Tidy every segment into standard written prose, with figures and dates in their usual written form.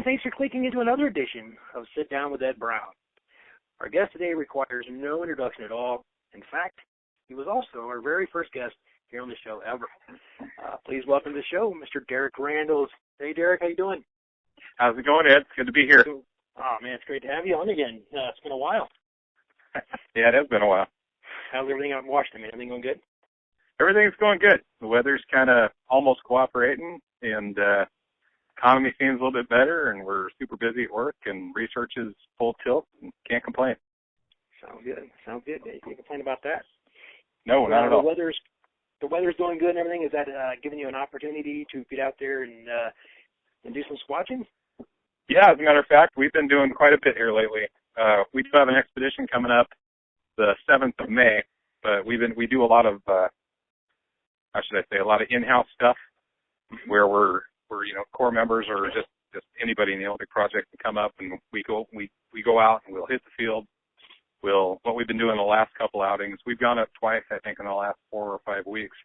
and thanks for clicking into another edition of Sit Down with Ed Brown. Our guest today requires no introduction at all. In fact, he was also our very first guest here on the show ever. Please welcome to the show, Mr. Derek Randles. Hey, Derek, how you doing? How's it going, Ed? It's good to be here. Oh, man, it's great to have you on again. It's been a while. Yeah, it has been a while. How's everything out in Washington, man? Everything going good? Everything's going good. The weather's kind of almost cooperating, and economy seems a little bit better, and we're super busy at work, and research is full tilt, and can't complain. Sounds good. Sounds good. You can't complain about that. No, not at all. The weather's going good and everything. Is that giving you an opportunity to get out there and do some squatching? Yeah, as a matter of fact, we've been doing quite a bit here lately. We do have an expedition coming up the 7th of May, but we do a lot of, how should I say, a lot of in-house stuff where we're core members or just anybody in the Olympic project can come up, and we go out and we'll hit the field. What we've been doing the last couple outings, we've gone up twice, I think, in the last 4 or 5 weeks,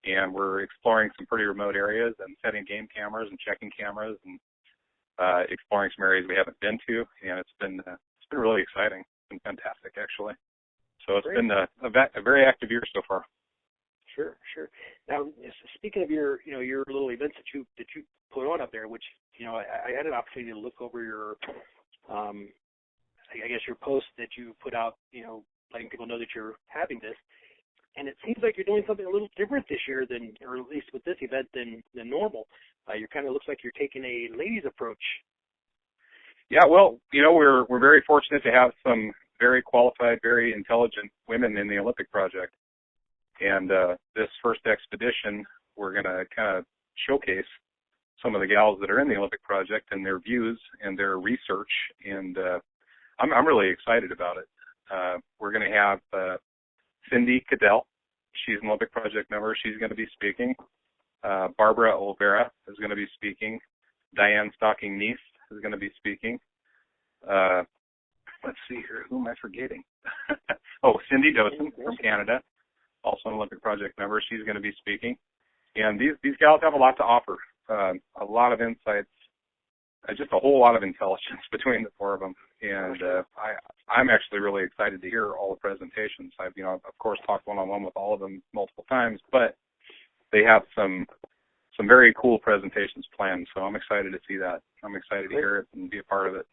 and we're exploring some pretty remote areas and setting game cameras and checking cameras and exploring some areas we haven't been to, and it's been really exciting. It's been fantastic, actually. So it's been a very active year so far. Sure. Now, speaking of your little events that you put on up there, which I had an opportunity to look over your, I guess your post that you put out, letting people know that you're having this, and it seems like you're doing something a little different this year or at least with this event than normal. You kind of looks like you're taking a ladies' approach. Yeah, well, we're very fortunate to have some very qualified, very intelligent women in the Olympic project. And this first expedition, we're going to kind of showcase some of the gals that are in the Olympic project and their views and their research. And I'm really excited about it. We're going to have Cindy Cadell. She's an Olympic project member. She's going to be speaking. Barbara Olvera is going to be speaking. Diane Stocking-Neese is going to be speaking. Let's see here. Who am I forgetting? Cindy Dosen from Canada, also an Olympic project member. She's going to be speaking. And these gals have a lot to offer, a lot of insights, just a whole lot of intelligence between the four of them. And I'm actually really excited to hear all the presentations. I've, of course, talked one-on-one with all of them multiple times, but they have some very cool presentations planned. So I'm excited to see that. I'm excited to hear it and be a part of it.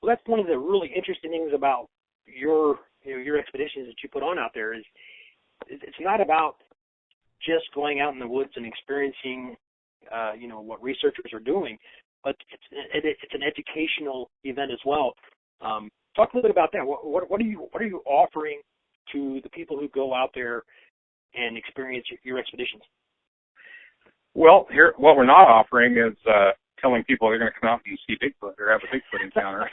Well, that's one of the really interesting things about your expeditions that you put on out there is it's not about just going out in the woods and experiencing, what researchers are doing, but it's an educational event as well. Talk a little bit about that. What are you offering to the people who go out there and experience your expeditions? Well, here what we're not offering is telling people they're going to come out and see Bigfoot or have a Bigfoot encounter.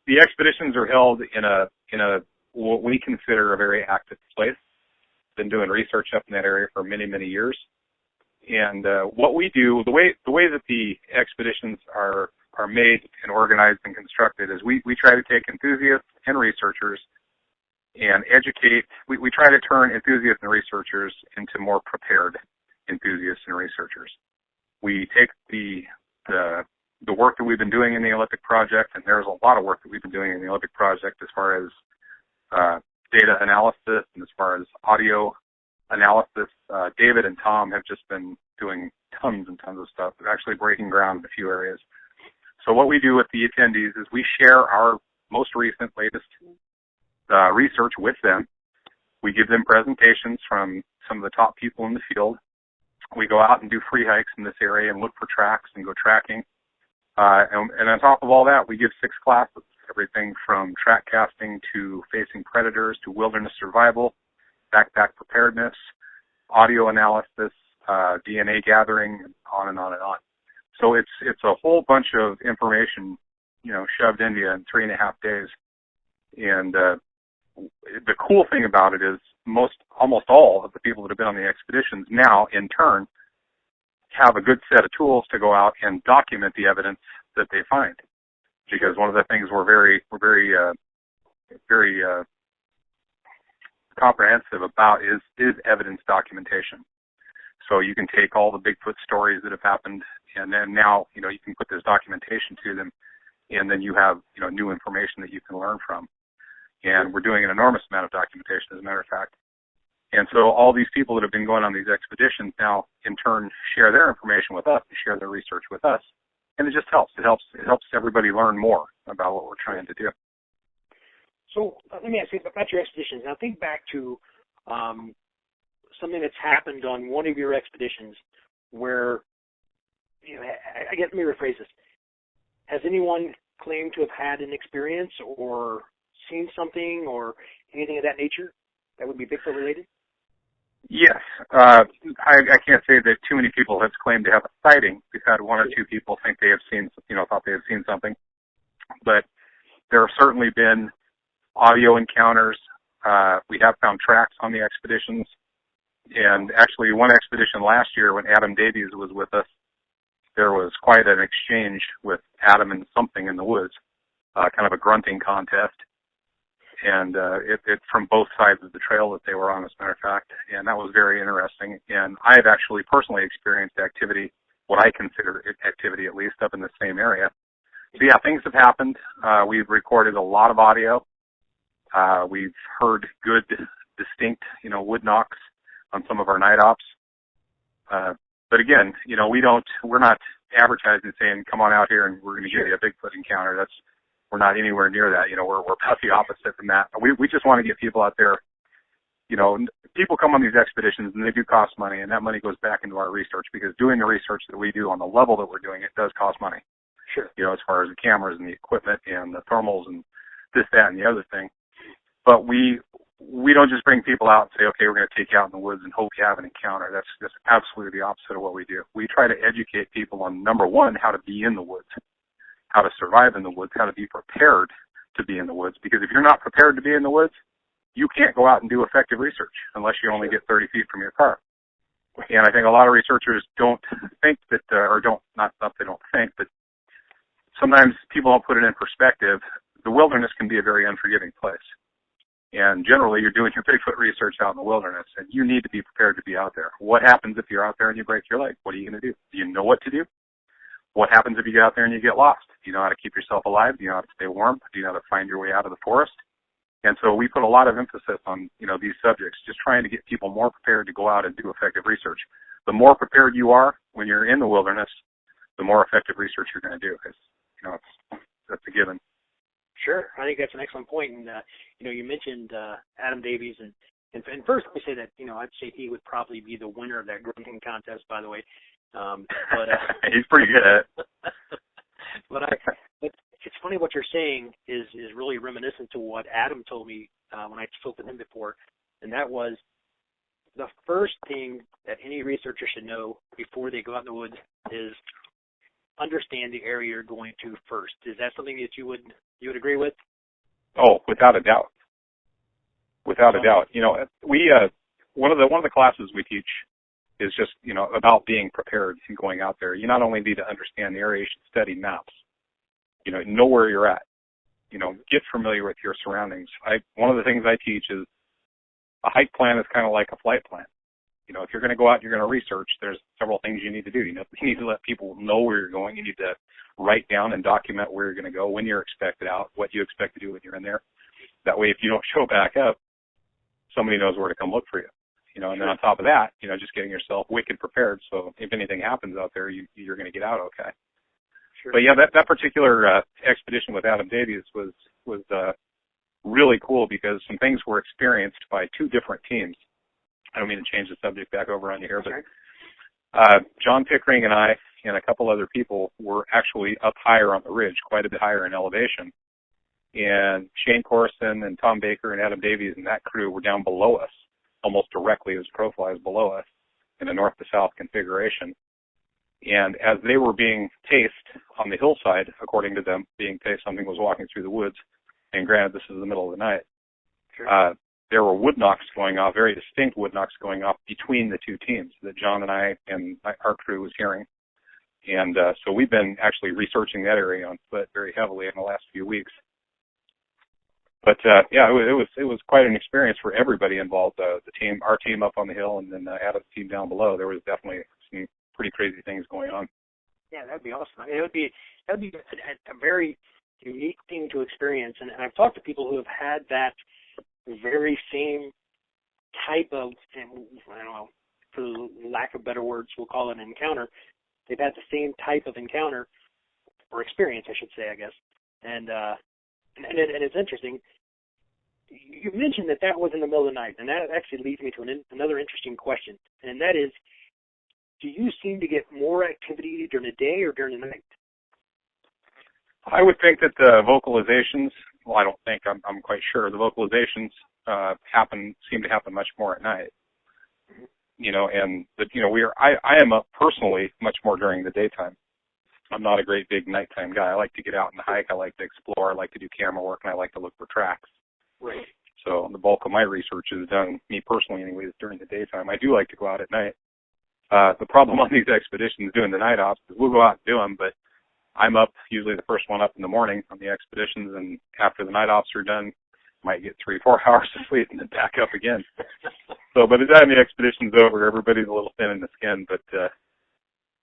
The expeditions are held in a what we consider a very active place. Been doing research up in that area for many, many years. And what we do, the way that the expeditions are made and organized and constructed is we try to take enthusiasts and researchers and educate. We try to turn enthusiasts and researchers into more prepared enthusiasts and researchers. We take the work that we've been doing in the Olympic project, and there's a lot of work that we've been doing in the Olympic project as far as data analysis and as far as audio analysis. David and Tom have just been doing tons and tons of stuff. They're actually breaking ground in a few areas. So what we do with the attendees is we share our most recent, latest research with them. We give them presentations from some of the top people in the field. We go out and do free hikes in this area and look for tracks and go tracking. And on top of all that, we give 6 classes, everything from track casting to facing predators to wilderness survival, backpack preparedness, audio analysis, DNA gathering, on and on and on. So it's a whole bunch of information, shoved into you in 3.5 days. And the cool thing about it is almost all of the people that have been on the expeditions now, in turn, have a good set of tools to go out and document the evidence that they find. Because one of the things we're very comprehensive about is evidence documentation. So you can take all the Bigfoot stories that have happened, and then now, you can put this documentation to them, and then you have, new information that you can learn from. And we're doing an enormous amount of documentation, as a matter of fact. And so all these people that have been going on these expeditions now, in turn, share their information with us and share their research with us. And it just helps. It helps everybody learn more about what we're trying to do. So let me ask you about your expeditions. Now think back to something that's happened on one of your expeditions where, I guess, let me rephrase this. Has anyone claimed to have had an experience or seen something or anything of that nature that would be Bigfoot related? Yes. I can't say that too many people have claimed to have a sighting. We've had one or two people think they have seen, thought they have seen something. But there have certainly been audio encounters. We have found tracks on the expeditions. And actually, one expedition last year when Adam Davies was with us, there was quite an exchange with Adam and something in the woods, kind of a grunting contest. And it's from both sides of the trail that they were on, as a matter of fact. And that was very interesting. And I have actually personally experienced activity, what I consider activity at least, up in the same area. So yeah, things have happened. We've recorded a lot of audio. We've heard good, distinct, wood knocks on some of our night ops. But again, we're not advertising saying, come on out here and we're going to give you a Bigfoot encounter. We're not anywhere near that. We're about the opposite from that. We just want to get people out there. People come on these expeditions and they do cost money, and that money goes back into our research, because doing the research that we do on the level that we're doing it does cost money. Sure. As far as the cameras and the equipment and the thermals and this, that, and the other thing. But we don't just bring people out and say, okay, we're going to take you out in the woods and hope you have an encounter. That's absolutely the opposite of what we do. We try to educate people on, number one, how to be in the woods, how to survive in the woods, how to be prepared to be in the woods. Because if you're not prepared to be in the woods, you can't go out and do effective research unless you only get 30 feet from your car. And I think a lot of researchers don't think that, not they don't think, but sometimes people don't put it in perspective. The wilderness can be a very unforgiving place. And generally, you're doing your Bigfoot research out in the wilderness, and you need to be prepared to be out there. What happens if you're out there and you break your leg? What are you going to do? Do you know what to do? What happens if you get out there and you get lost? Do you know how to keep yourself alive? Do you know how to stay warm? Do you know how to find your way out of the forest? And so we put a lot of emphasis on, these subjects, just trying to get people more prepared to go out and do effective research. The more prepared you are when you're in the wilderness, the more effective research you're going to do. That's a given. Sure. I think that's an excellent point. And, you mentioned Adam Davies. And first, let me say that, I'd say he would probably be the winner of that grunting contest, by the way. But he's pretty good at it. But it's funny what you're saying is really reminiscent to what Adam told me when I spoke with him before. And that was the first thing that any researcher should know before they go out in the woods is understand the area you're going to first. Is that something that you would agree with? Oh, without a doubt. Without a doubt. We one of the classes we teach is just, about being prepared and going out there. You not only need to understand the area, you should study maps. Know where you're at. Get familiar with your surroundings. One of the things I teach is a hike plan is kind of like a flight plan. If you're going to go out and you're going to research, there's several things you need to do. You need to let people know where you're going. You need to write down and document where you're going to go, when you're expected out, what you expect to do when you're in there. That way, if you don't show back up, somebody knows where to come look for you. And then on top of that, just getting yourself wicked prepared. So if anything happens out there, you're going to get out okay. Sure. But yeah, that particular expedition with Adam Davies was really cool because some things were experienced by two different teams. I don't mean to change the subject back over on you here, but John Pickering and I and a couple other people were actually up higher on the ridge, quite a bit higher in elevation. And Shane Corson and Tom Baker and Adam Davies and that crew were down below us, almost directly as crow flies below us in a north to south configuration. And as they were being paced on the hillside, according to them, being paced, something was walking through the woods. And granted, this is the middle of the night. Sure. There were wood knocks going off, very distinct wood knocks going off between the two teams that John and I and our crew was hearing. And so we've been actually researching that area on foot very heavily in the last few weeks. But yeah, it was quite an experience for everybody involved. Our team up on the hill, and then Adam's team down below. There was definitely some pretty crazy things going on. Yeah, that'd be awesome. I mean, that'd be a very unique thing to experience. And I've talked to people who have had that very same type of, I don't know, for lack of better words, we'll call it an encounter. They've had the same type of encounter or experience, I should say, I guess. And it's interesting. You mentioned that was in the middle of the night, and that actually leads me to another interesting question, and that is, do you seem to get more activity during the day or during the night? I would think that the vocalizations, well, I don't think, I'm quite sure, the vocalizations seem to happen much more at night. Mm-hmm. You know, and I am up personally much more during the daytime. I'm not a great big nighttime guy. I like to get out and hike. I like to explore. I like to do camera work, and I like to look for tracks. Right. So the bulk of my research is done, me personally anyways, during the daytime. I do like to go out at night. The problem on these expeditions doing the night ops is we'll go out and do them, but I'm up, usually the first one up in the morning on the expeditions, and after the night ops are done, might get 3-4 hours of sleep and then back up again. So by the time the expedition's over, everybody's a little thin in the skin, but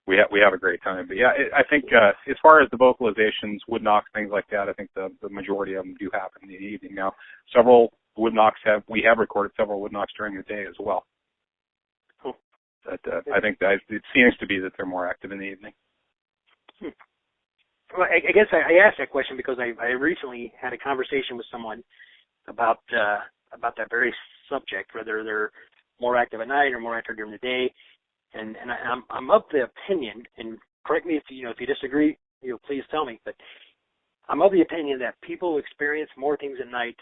we have a great time. But yeah, I think as far as the vocalizations, wood knocks, things like that, I think the majority of them do happen in the evening. Now, we have recorded several wood knocks during the day as well. Cool. But I think that it seems to be that they're more active in the evening. Well, I guess I asked that question because I recently had a conversation with someone about that very subject, whether they're more active at night or more active during the day, and I'm of the opinion, and correct me if you disagree, please tell me, but I'm of the opinion that people experience more things at night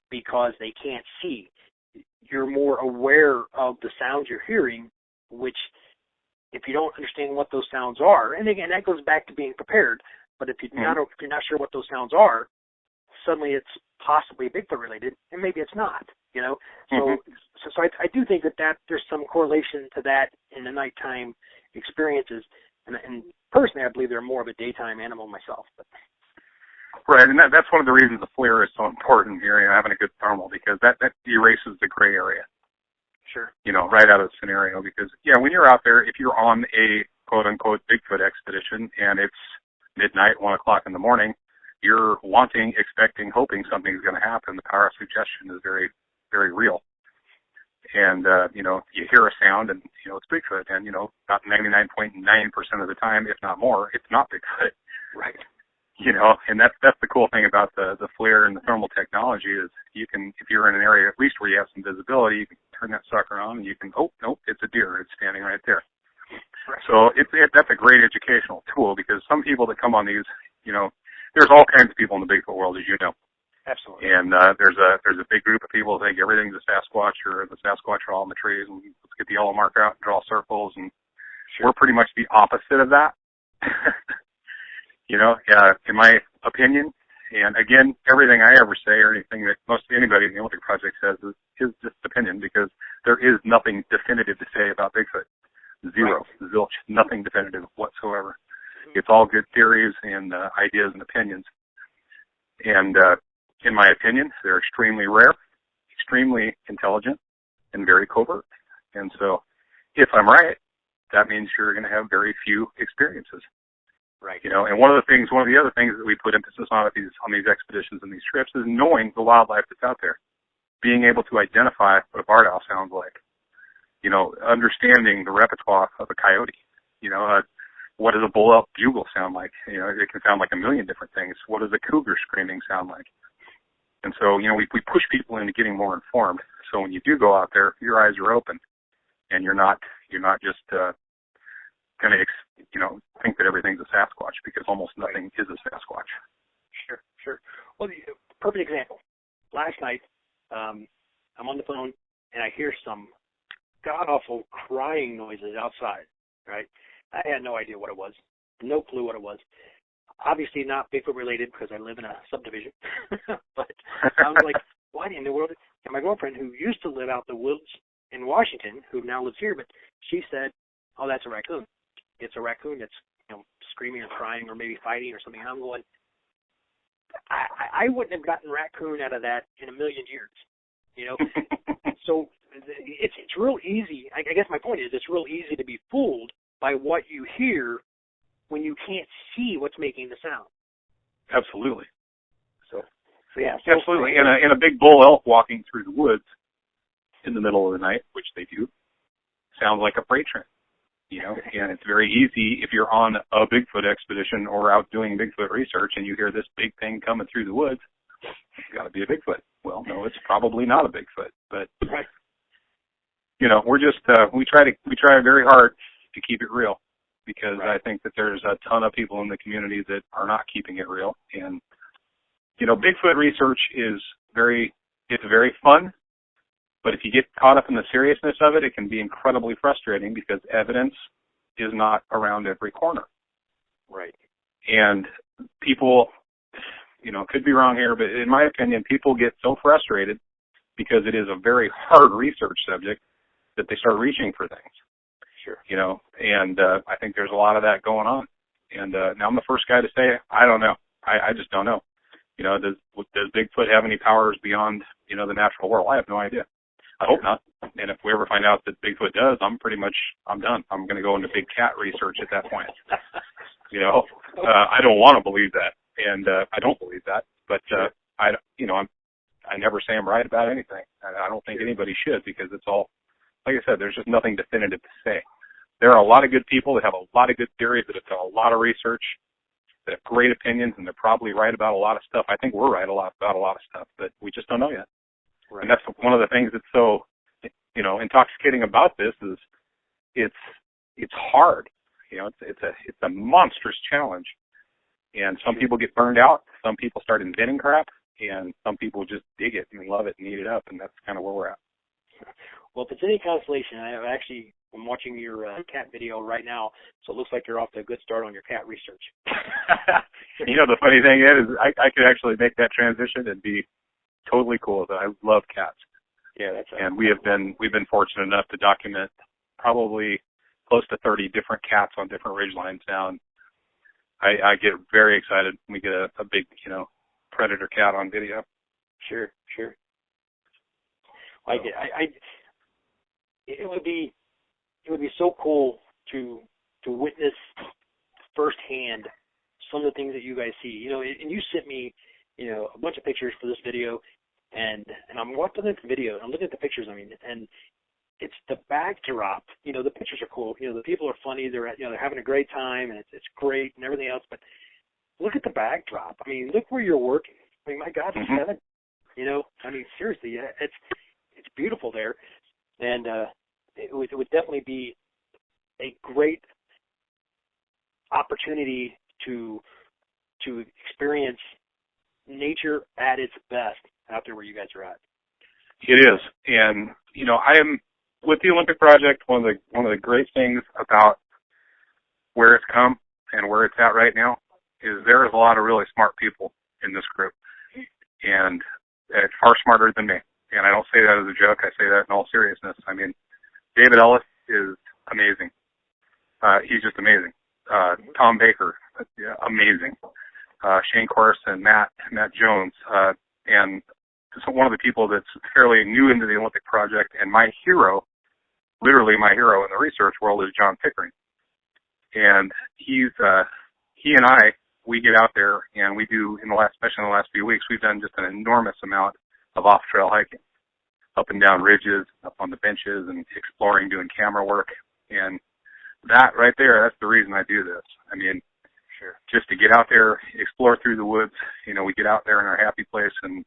because they can't see. You're more aware of the sounds you're hearing, which if you don't understand what those sounds are, and again that goes back to being prepared. But if you're not sure what those sounds are, suddenly it's possibly Bigfoot related, and maybe it's not. So I do think that there's some correlation to that in the nighttime experiences, and personally, I believe they're more of a daytime animal myself. But. Right, and that's one of the reasons the FLIR is so important here, having a good thermal, because that erases the gray area. Sure. Right out of the scenario, because when you're out there, if you're on a quote unquote Bigfoot expedition and it's midnight, 1 o'clock in the morning, you're wanting, expecting, hoping something's going to happen. The power of suggestion is very, very real. And, you hear a sound and, it's Bigfoot. And, about 99.9% of the time, if not more, it's not Bigfoot. Right. And that's the cool thing about the FLIR and the thermal technology is you can, if you're in an area at least where you have some visibility, you can turn that sucker on and you can, oh, nope, it's a deer. It's standing right there. Right. So that's a great educational tool because some people that come on these, there's all kinds of people in the Bigfoot world, as you know. Absolutely. And there's a big group of people who think everything's a Sasquatch or the Sasquatch are all in the trees and let's get the yellow mark out and draw circles. And We're pretty much the opposite of that. In my opinion, and again, everything I ever say or anything that anybody in the Olympic Project says is just opinion because there is nothing definitive to say about Bigfoot. Zero. Right. Zilch. Nothing definitive whatsoever. It's all good theories and ideas and opinions. And in my opinion, they're extremely rare, extremely intelligent, and very covert. And so if I'm right, that means you're going to have very few experiences. Right. And one of the other things that we put emphasis on these expeditions and these trips is knowing the wildlife that's out there, being able to identify what a barred owl sounds like, understanding the repertoire of a coyote, what does a bull elk bugle sound like? It can sound like a million different things. What does a cougar screaming sound like? And so, we push people into getting more informed. So when you do go out there, your eyes are open, and you're not just going to think that everything's a Sasquatch because almost nothing is a Sasquatch. Sure. Well, perfect example. Last night, I'm on the phone and I hear some god awful crying noises outside. Right. I had no idea what it was. No clue what it was. Obviously not Bigfoot related because I live in a subdivision. But I was like, what in the world? And my girlfriend, who used to live out the woods in Washington, who now lives here, but she said, oh, that's a raccoon. It's a raccoon that's screaming or crying or maybe fighting or something. And I'm going, I I wouldn't have gotten raccoon out of that in a million years, you know. So it's real easy. I guess my point is it's real easy to be fooled by what you hear when you can't see what's making the sound. Absolutely. So yeah. Absolutely. And a big bull elk walking through the woods in the middle of the night, which they do, sounds like a freight train, you know. And it's very easy if you're on a Bigfoot expedition or out doing Bigfoot research and you hear this big thing coming through the woods, it's got to be a Bigfoot. Well, no, it's probably not a Bigfoot, but right. You know, we're just we try very hard to keep it real, because right. I think that there's a ton of people in the community that are not keeping it real. And you know, Bigfoot research is very fun, but if you get caught up in the seriousness of it, it can be incredibly frustrating because evidence is not around every corner. Right. And people, you know, could be wrong here, but in my opinion, people get so frustrated because it is a very hard research subject that they start reaching for things. Sure. You know, and I think there's a lot of that going on. And now I'm the first guy to say, I don't know. I just don't know. You know, does Bigfoot have any powers beyond, you know, the natural world? I have no idea. I hope not. And if we ever find out that Bigfoot does, I'm done. I'm going to go into big cat research at that point. You know, I don't want to believe that, and I don't believe that. But I never say I'm right about anything. I don't think anybody should, because it's all, like I said, there's just nothing definitive to say. There are a lot of good people that have a lot of good theories, that have done a lot of research, that have great opinions, and they're probably right about a lot of stuff. I think we're right about a lot of stuff, but we just don't know yet. Right. And that's one of the things that's so, you know, intoxicating about this is it's hard. You know, it's a monstrous challenge. And some people get burned out. Some people start inventing crap, and some people just dig it and love it and eat it up. And that's kind of where we're at. Well, if it's any consolation, I'm watching your cat video right now, so it looks like you're off to a good start on your cat research. You know, the funny thing is I could actually make that transition and be totally cool with it. I love cats. Yeah, that's right. And we've been fortunate enough to document probably close to 30 different cats on different ridgelines now. And I get very excited when we get a big, you know, predator cat on video. Sure. Like it would be so cool to witness firsthand some of the things that you guys see. You know, and you sent me, you know, a bunch of pictures for this video, and I'm watching the video and I'm looking at the pictures. I mean, and it's the backdrop. You know, the pictures are cool. You know, the people are funny. They're having a great time, and it's great and everything else. But look at the backdrop. I mean, look where you're working. I mean, my God, it's heaven. You know, I mean, seriously, it's beautiful there, and it would definitely be a great opportunity to experience nature at its best out there where you guys are at. It is, and you know, I am with the Olympic Project. One of the great things about where it's come and where it's at right now is there is a lot of really smart people in this group, and it's far smarter than me. And I don't say that as a joke. I say that in all seriousness. I mean, David Ellis is amazing. He's just amazing. Tom Baker, amazing. Shane Corson, Matt Jones, and so one of the people that's fairly new into the Olympic Project, and my hero, literally my hero in the research world, is John Pickering. And he and I, we get out there and we do, especially in the last few weeks, we've done just an enormous amount of off-trail hiking, up and down ridges, up on the benches, and exploring, doing camera work. And that right there, that's the reason I do this. I mean, just to get out there, explore through the woods. You know, we get out there in our happy place and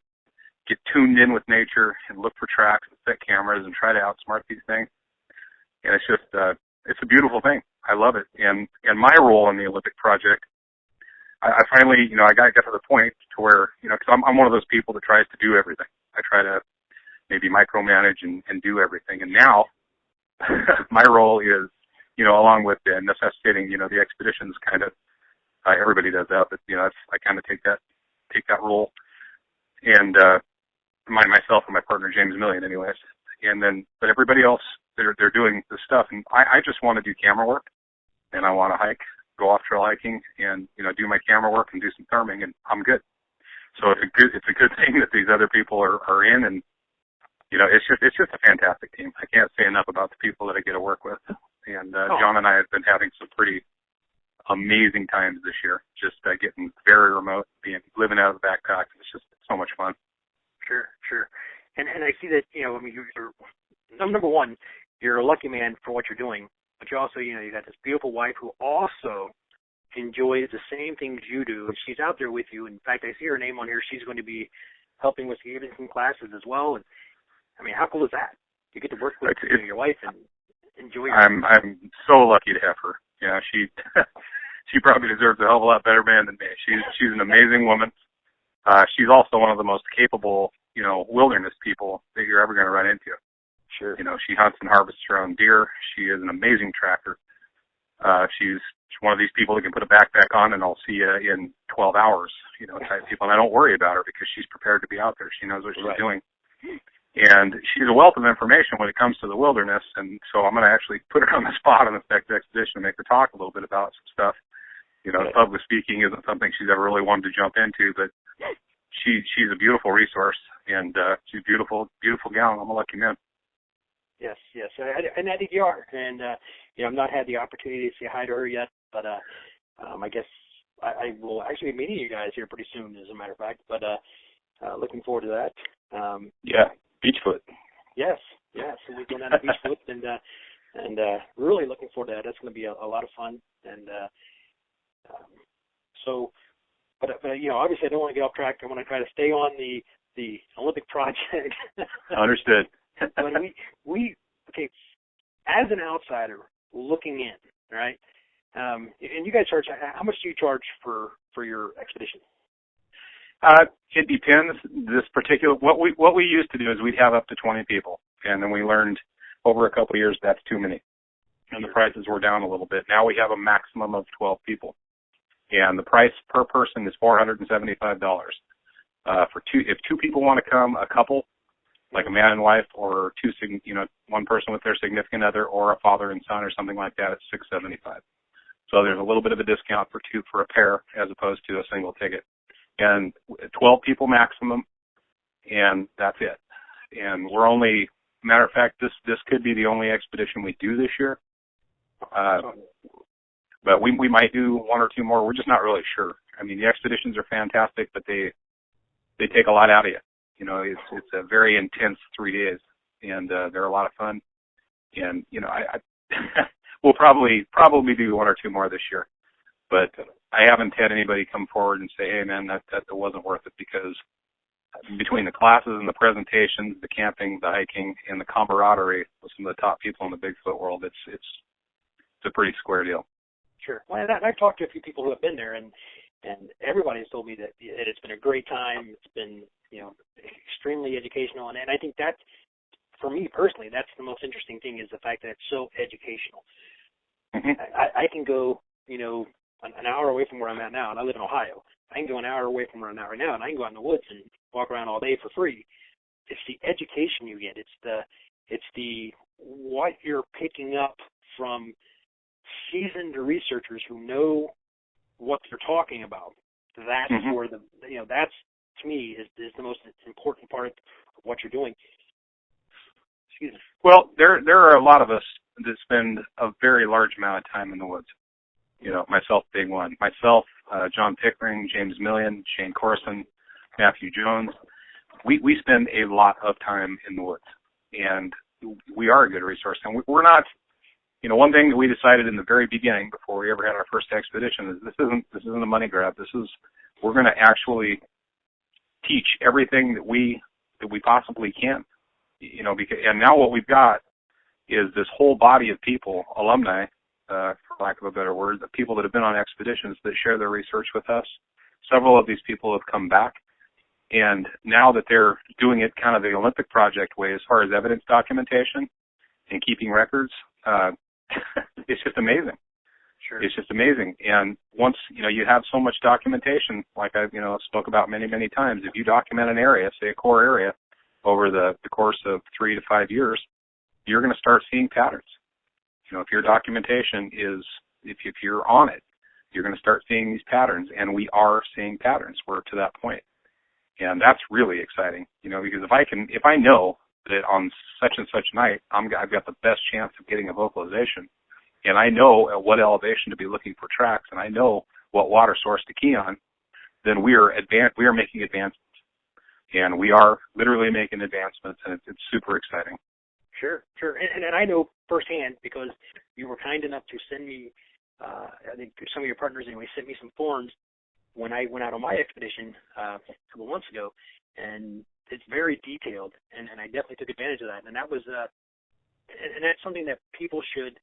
get tuned in with nature and look for tracks and set cameras and try to outsmart these things. And it's just, it's a beautiful thing. I love it. And my role in the Olympic Project, I finally, you know, I got to the point to where, you know, because I'm one of those people that tries to do everything. I try to maybe micromanage and do everything. And now my role is, you know, along with necessitating, you know, the expeditions kind of, everybody does that, but, you know, I kind of take that role. And myself and my partner, James Millian, anyways. And then, but everybody else, they're doing this stuff. And I just want to do camera work, and I want to hike, go off trail hiking, and, you know, do my camera work and do some therming, and I'm good. So it's a good thing that these other people are in, and it's just a fantastic team. I can't say enough about the people that I get to work with. And John and I have been having some pretty amazing times this year, just getting very remote, living out of the backpack. It's just so much fun. Sure. And I see that, I mean, you're number one, you're a lucky man for what you're doing, but you also, you got this beautiful wife who also enjoys the same things you do. She's out there with you. In fact, I see her name on here. She's going to be helping with giving some classes as well. And I mean, how cool is that? You get to work with your wife and enjoy her. I'm so lucky to have her. Yeah, she she probably deserves a hell of a lot better man than me. She's an amazing woman. She's also one of the most capable, wilderness people that you're ever going to run into. Sure. She hunts and harvests her own deer. She is an amazing tracker. She's one of these people that can put a backpack on and I'll see you in 12 hours, type people. And I don't worry about her because she's prepared to be out there. She knows what she's doing. And she's a wealth of information when it comes to the wilderness. And so I'm going to actually put her on the spot on this next expedition and make her talk a little bit about some stuff. Public speaking isn't something she's ever really wanted to jump into, but she's a beautiful resource, and she's a beautiful gal. I'm a lucky man. Yes, and I think you are. And I've not had the opportunity to say hi to her yet, but I guess I will actually be meeting you guys here pretty soon, as a matter of fact. But looking forward to that. Yeah, Bigtruth. Yes. So we're going down to Bigtruth, and really looking forward to that. That's going to be a lot of fun, and so. But obviously I don't want to get off track. I want to try to stay on the Olympic project. Understood. But we okay, as an outsider looking in, right? And you guys charge, how much do you charge for your expedition? It depends. This particular, what we used to do is we'd have up to 20 people, and then we learned over a couple of years that's too many, and the prices were down a little bit. Now we have a maximum of 12 people, and the price per person is $475. If two people want to come, a couple, like a man and wife, or one person with their significant other, or a father and son, or something like that, it's $675. So there's a little bit of a discount for a pair as opposed to a single ticket. And 12 people maximum, and that's it. And we're only, matter of fact, this could be the only expedition we do this year. But we might do one or two more. We're just not really sure. I mean, the expeditions are fantastic, but they take a lot out of you. It's a very intense 3 days, and they're a lot of fun. And I we'll probably do one or two more this year, but I haven't had anybody come forward and say, "Hey, man, that wasn't worth it," because between the classes and the presentations, the camping, the hiking, and the camaraderie with some of the top people in the Bigfoot world, it's a pretty square deal. Sure. Well, I've talked to a few people who have been there, and everybody's told me that it's been a great time. It's been extremely educational, and I think that, for me personally, that's the most interesting thing, is the fact that it's so educational. Mm-hmm. I can go an hour away from where I'm at now, and I live in Ohio. I can go an hour away from where I'm at right now, and I can go out in the woods and walk around all day for free. It's the education you get. It's the what you're picking up from seasoned researchers who know what they're talking about. That's mm-hmm. where that's, to me, is the most important part of what you're doing. Excuse me. Well, there are a lot of us that spend a very large amount of time in the woods. Myself being one. Myself, John Pickering, James Millian, Shane Corson, Matthew Jones. We spend a lot of time in the woods, and we are a good resource. And we're not. One thing that we decided in the very beginning, before we ever had our first expedition, is this isn't a money grab. We're going to actually teach everything that we possibly can. And now what we've got is this whole body of people, alumni, for lack of a better word, the people that have been on expeditions that share their research with us. Several of these people have come back, and now that they're doing it kind of the Olympic project way, as far as evidence documentation and keeping records, it's just amazing. Sure. It's just amazing. And once, you have so much documentation, like I, spoke about many, many times, if you document an area, say a core area, over the course of 3 to 5 years, you're going to start seeing patterns. If your documentation is, if you're on it, you're going to start seeing these patterns, and we are seeing patterns. We're to that point. And that's really exciting, because if I know that on such and such night, I've got the best chance of getting a vocalization, and I know at what elevation to be looking for tracks, and I know what water source to key on, then we are making advancements, and we are literally making advancements, and it's super exciting. Sure. And I know firsthand, because you were kind enough to send me, I think some of your partners anyway, sent me some forms when I went out on my expedition a couple months ago, and it's very detailed, and I definitely took advantage of that. And that was, and that's something that people should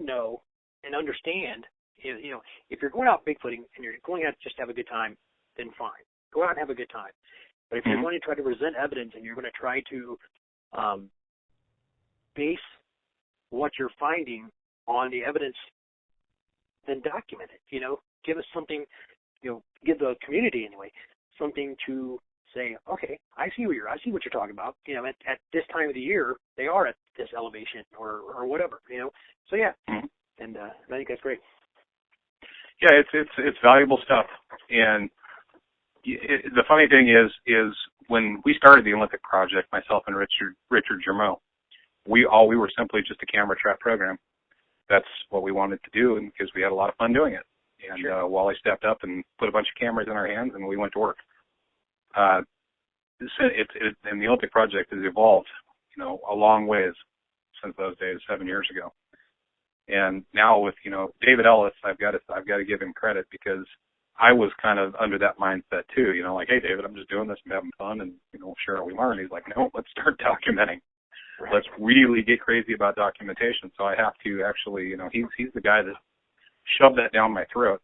know and understand. If you're going out bigfooting and you're going out just to have a good time, then fine, go out and have a good time. But if you're going to try to present evidence and you're going to try to base what you're finding on the evidence, then document it. Give us something, give the community anyway something to say, okay, I see what you're talking about. At this time of the year, they are at this elevation or whatever. So yeah, and I think that's great. Yeah, it's valuable stuff. And the funny thing is when we started the Olympic project, myself and Richard Germeau, we were simply just a camera trap program. That's what we wanted to do, and because we had a lot of fun doing it. And sure. Wally stepped up and put a bunch of cameras in our hands, and we went to work. And the Olympic project has evolved, a long ways since those days 7 years ago. And now with David Ellis, I've got to give him credit, because I was kind of under that mindset too. Like, hey, David, I'm just doing this and having fun, and share what we learn. He's like, no, let's start documenting. Right. Let's really get crazy about documentation. So I have to actually, he's the guy that shoved that down my throat.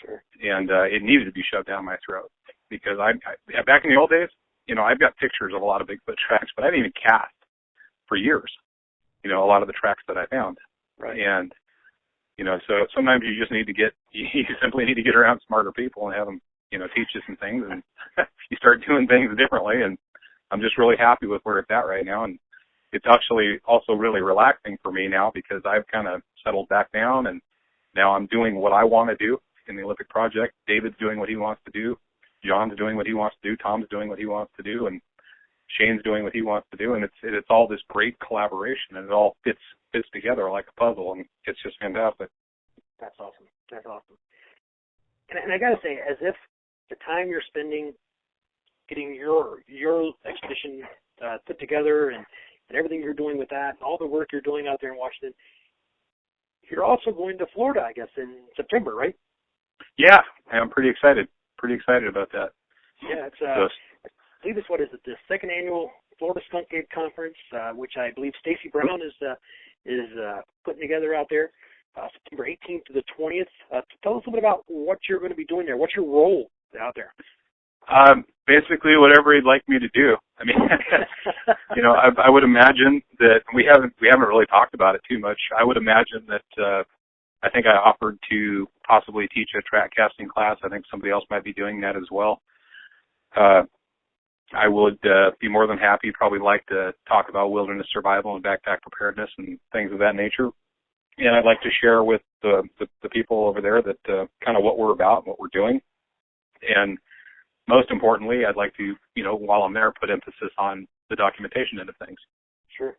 Sure. And it needed to be shoved down my throat, because I back in the old days, I've got pictures of a lot of Bigfoot tracks, but I didn't even cast for years. A lot of the tracks that I found. Right. And so sometimes you simply need to get around smarter people and have them, teach you some things, and you start doing things differently. And I'm just really happy with where it's at right now. And it's actually also really relaxing for me now, because I've kind of settled back down, and now I'm doing what I want to do in the Olympic project. David's doing what he wants to do. John's doing what he wants to do. Tom's doing what he wants to do. And Shane's doing what he wants to do. And it's all this great collaboration, and it all fits together like a puzzle, and it's just fantastic. That's awesome. And I got to say, as if the time you're spending getting your expedition put together and everything you're doing with that, and all the work you're doing out there in Washington, you're also going to Florida, I guess, in September, right? Yeah, I'm pretty excited about that. Yeah, I believe it's, the second annual Florida Skunk Gate Conference, which I believe Stacy Brown is putting together out there, September 18th to the 20th. Tell us a little bit about what you're going to be doing there. What's your role out there? Basically, whatever he'd like me to do. I mean, I would imagine that we haven't really talked about it too much. I would imagine that I think I offered to possibly teach a track casting class. I think somebody else might be doing that as well. I would be more than happy, probably like to talk about wilderness survival and backpack preparedness and things of that nature. And I'd like to share with the people over there that kind of what we're about and what we're doing. And most importantly, I'd like to, while I'm there, put emphasis on the documentation end of things. Sure.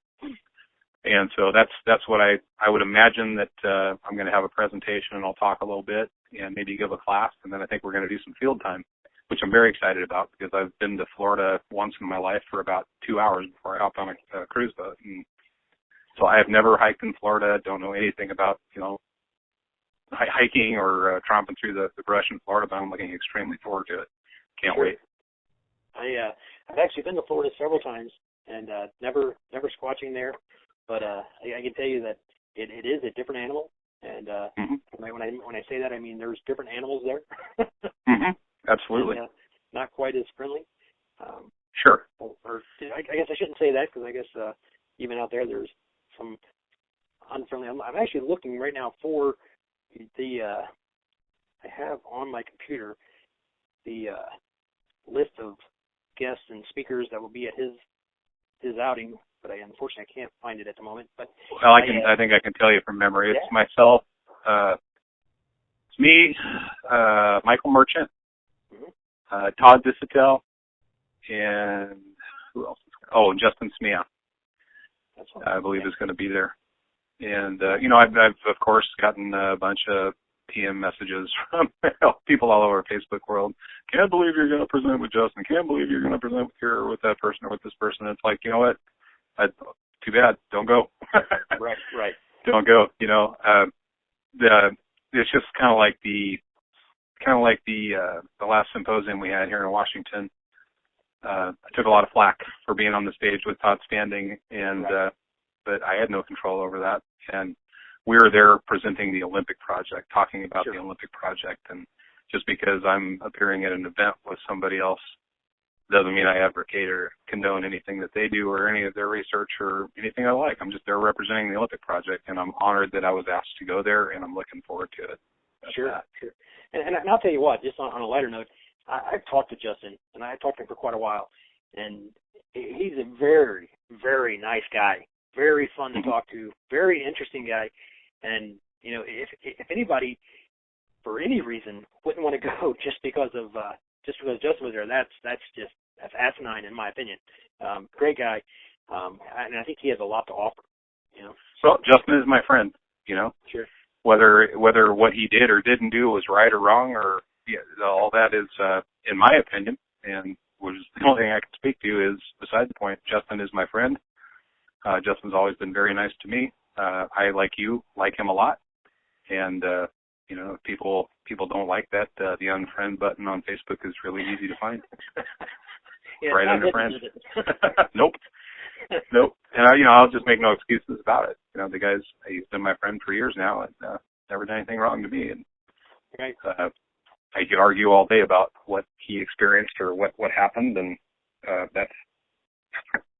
And so that's what I would imagine that I'm going to have a presentation, and I'll talk a little bit and maybe give a class, and then I think we're going to do some field time, which I'm very excited about, because I've been to Florida once in my life for about 2 hours before I hopped on a cruise boat. And so I have never hiked in Florida, don't know anything about, hiking or tromping through the brush in Florida, but I'm looking extremely forward to it. Can't wait. I've actually been to Florida several times, and never squatching there, but I can tell you that it is a different animal, and when I say that, I mean there's different animals there. Absolutely. And, not quite as friendly. Sure. Or I guess I shouldn't say that, because I guess even out there's some unfriendly. I'm actually looking right now for I have on my computer the list of guests and speakers that will be at his outing, but unfortunately I can't find it at the moment. But well, I think I can tell you from memory. It's myself. It's me, Michael Merchant, Todd Dissatel, and who else? Oh, Justin Smia, I believe is going to be there. And, I've of course gotten a bunch of PM messages from people all over Facebook world. Can't believe you're going to present with Justin. Can't believe you're going to present with that person or with this person. It's like, you know what? Too bad. Don't go. Right. Don't go. It's just kind of like the last symposium we had here in Washington. I took a lot of flack for being on the stage with Todd standing, and but I had no control over that. And we were there presenting the Olympic project, talking about the Olympic project. And just because I'm appearing at an event with somebody else doesn't mean I advocate or condone anything that they do or any of their research or anything I like. I'm just there representing the Olympic project, and I'm honored that I was asked to go there, and I'm looking forward to it. Sure. And I'll tell you what, just on a lighter note, I've talked to Justin, and I've talked to him for quite a while, and he's a very, very nice guy, very fun to talk to, very interesting guy. And, if anybody, for any reason, wouldn't want to go just because Justin was there, that's asinine in my opinion. Great guy, and I think he has a lot to offer. Well, Justin is my friend. Sure. Whether what he did or didn't do was right or wrong, or all that is, in my opinion, and which is the only thing I can speak to, is beside the point. Justin is my friend. Justin's always been very nice to me. I like him a lot, and if people don't like that, the unfriend button on Facebook is really easy to find. Right under friends. Nope. And I'll just make no excuses about it. The guy's, he's been my friend for years now, and never done anything wrong to me. And I could argue all day about what he experienced or what happened, and that's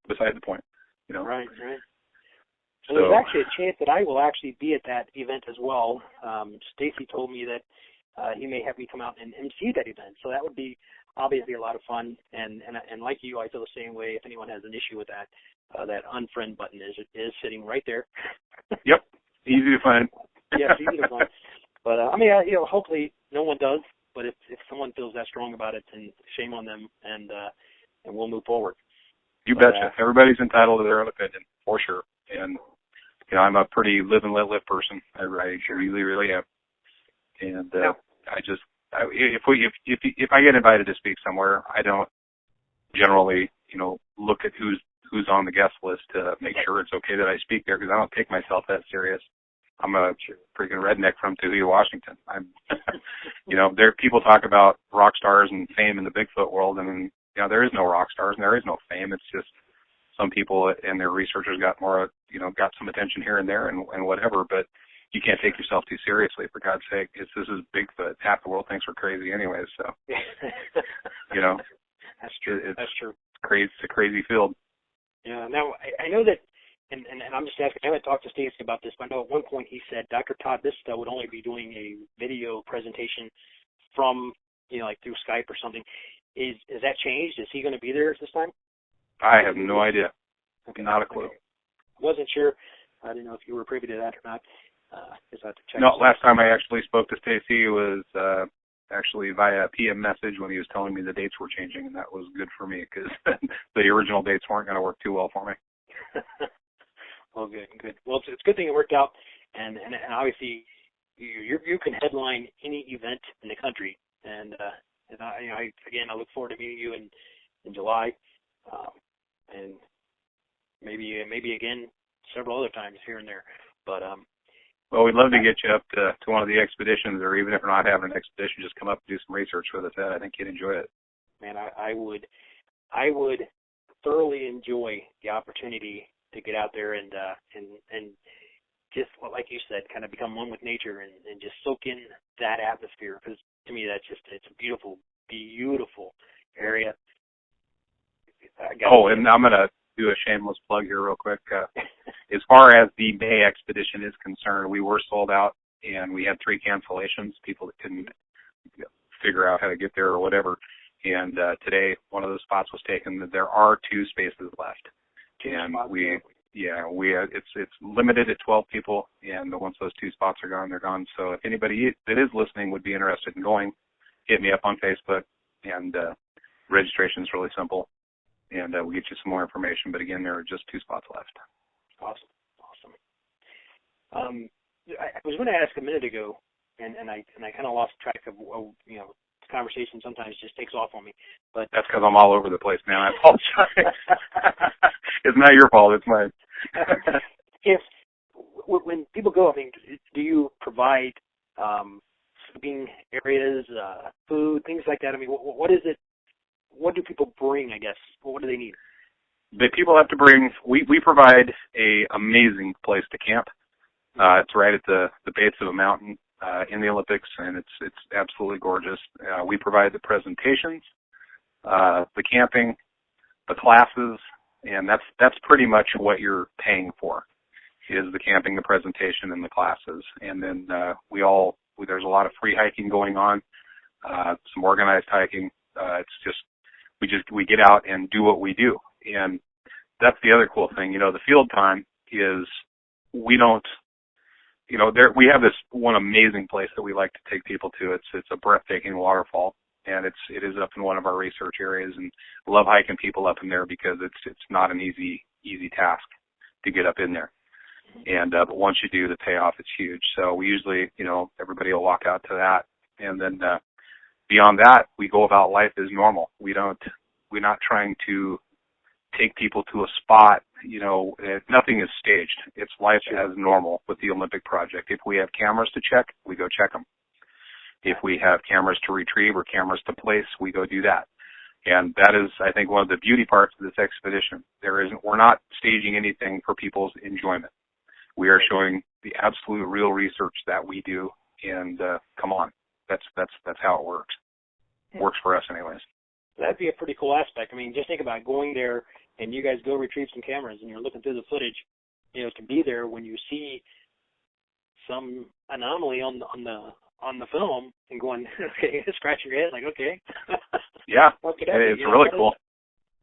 beside the point. Right. So there's actually a chance that I will actually be at that event as well. Stacy told me that he may have me come out and MC that event, so that would be obviously a lot of fun. And like you, I feel the same way. If anyone has an issue with that, that unfriend button is sitting right there. Yep, easy to find. Yes, easy to find. But hopefully no one does. But if someone feels that strong about it, then shame on them, and we'll move forward. You betcha. Everybody's entitled to their own opinion, for sure. And I'm a pretty live and let live person. I really, really am. And if I get invited to speak somewhere, I don't generally, look at who's on the guest list to make sure it's okay that I speak there, because I don't take myself that serious. I'm a freaking redneck from Toledo, Washington. There people talk about rock stars and fame in the Bigfoot world, and there is no rock stars and there is no fame. It's just some people and their researchers got more, got some attention here and there and whatever, but you can't take yourself too seriously, for God's sake. This is Bigfoot. Half the world thinks we're crazy anyways, so, That's true. That's true. It's a crazy field. Yeah. Now, I know that, and I'm just asking, I haven't talked to Stacey about this, but I know at one point he said Dr. Todd Dissatel would only be doing a video presentation from, like through Skype or something. Is that changed? Is he going to be there this time? I have no idea. Okay. Not a clue. Okay. Wasn't sure. I didn't know if you were privy to that or not. I have to check. No, last time I actually spoke to Stacey was actually via PM message when he was telling me the dates were changing, and that was good for me because the original dates weren't going to work too well for me. Well, good. Well, it's a good thing it worked out, and obviously you can headline any event in the country, and I look forward to meeting you in July, and maybe again several other times here and there. But well, we'd love to get you up to one of the expeditions, or even if we're not having an expedition, just come up and do some research with us. Ed, I think you'd enjoy it. Man, I would thoroughly enjoy the opportunity to get out there and just, like you said, kind of become one with nature and just soak in that atmosphere, because to me it's a beautiful, beautiful area. And I'm going to do a shameless plug here real quick. As far as the May expedition is concerned, we were sold out, and we had 3 cancellations, people that couldn't figure out how to get there or whatever. And today, one of those spots was taken. There are 2 spaces left. It's limited at 12 people, and once those 2 spots are gone, they're gone. So if anybody that is listening would be interested in going, hit me up on Facebook. And registration is really simple, and we'll get you some more information. But again, there are just 2 spots left. Awesome. I was going to ask a minute ago, and I kind of lost track of conversation sometimes just takes off on me. But that's because I'm all over the place, man. I apologize. It's not your fault. It's mine. When people go, I mean, do you provide sleeping areas, food, things like that? I mean, what is it? What do people bring? I guess. What do they need? The people have to bring. We provide a amazing place to camp. It's right at the base of a mountain in the Olympics, and it's absolutely gorgeous. We provide the presentations, the camping, the classes, and that's pretty much what you're paying for, is the camping, the presentation, and the classes. And then there's a lot of free hiking going on, some organized hiking. It's just we get out and do what we do, and that's the other cool thing. The field time is we don't. We have this one amazing place that we like to take people to. It's a breathtaking waterfall, and it is up in one of our research areas, and I love hiking people up in there because it's not an easy task to get up in there. And but once you do, the payoff is huge. So we usually, everybody will walk out to that, and then beyond that, we go about life as normal. We're not trying to take people to a spot. Nothing is staged. It's life as normal with the Olympic Project. If we have cameras to check, we go check them. If we have cameras to retrieve or cameras to place, we go do that. And that is, I think, one of the beauty parts of this expedition. We're not staging anything for people's enjoyment. We are showing the absolute real research that we do, and come on, that's how it works. It works for us, anyways. That'd be a pretty cool aspect. I mean, just think about going there and you guys go retrieve some cameras and you're looking through the footage, to be there when you see some anomaly on the film and going, okay, scratching your head like, okay. Yeah, it's really cool.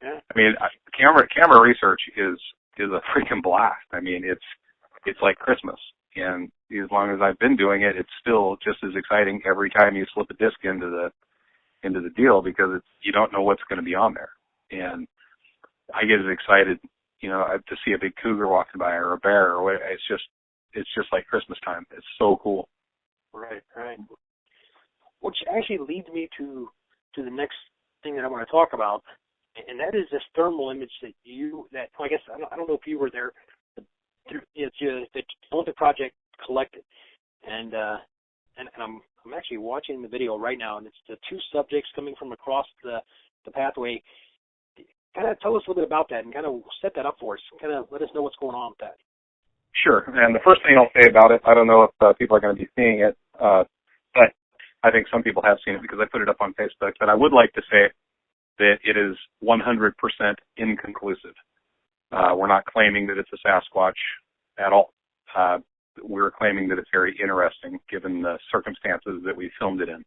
Yeah. I mean, camera research is a freaking blast. I mean, it's like Christmas, and as long as I've been doing it, it's still just as exciting every time you slip a disc into the deal, because you don't know what's going to be on there. And I get as excited, to see a big cougar walking by or a bear or what. It's just like Christmas time. It's so cool. Right. Which actually leads me to the next thing that I want to talk about, and that is this thermal image I guess I don't know if you were there. It's the Olympic Project collected, and I'm actually watching the video right now, and it's the 2 subjects coming from across the pathway. Kind of tell us a little bit about that and kind of set that up for us. Kind of let us know what's going on with that. Sure. And the first thing I'll say about it, I don't know if people are going to be seeing it, but I think some people have seen it because I put it up on Facebook. But I would like to say that it is 100% inconclusive. We're not claiming that it's a Sasquatch at all. We're claiming that it's very interesting given the circumstances that we filmed it in.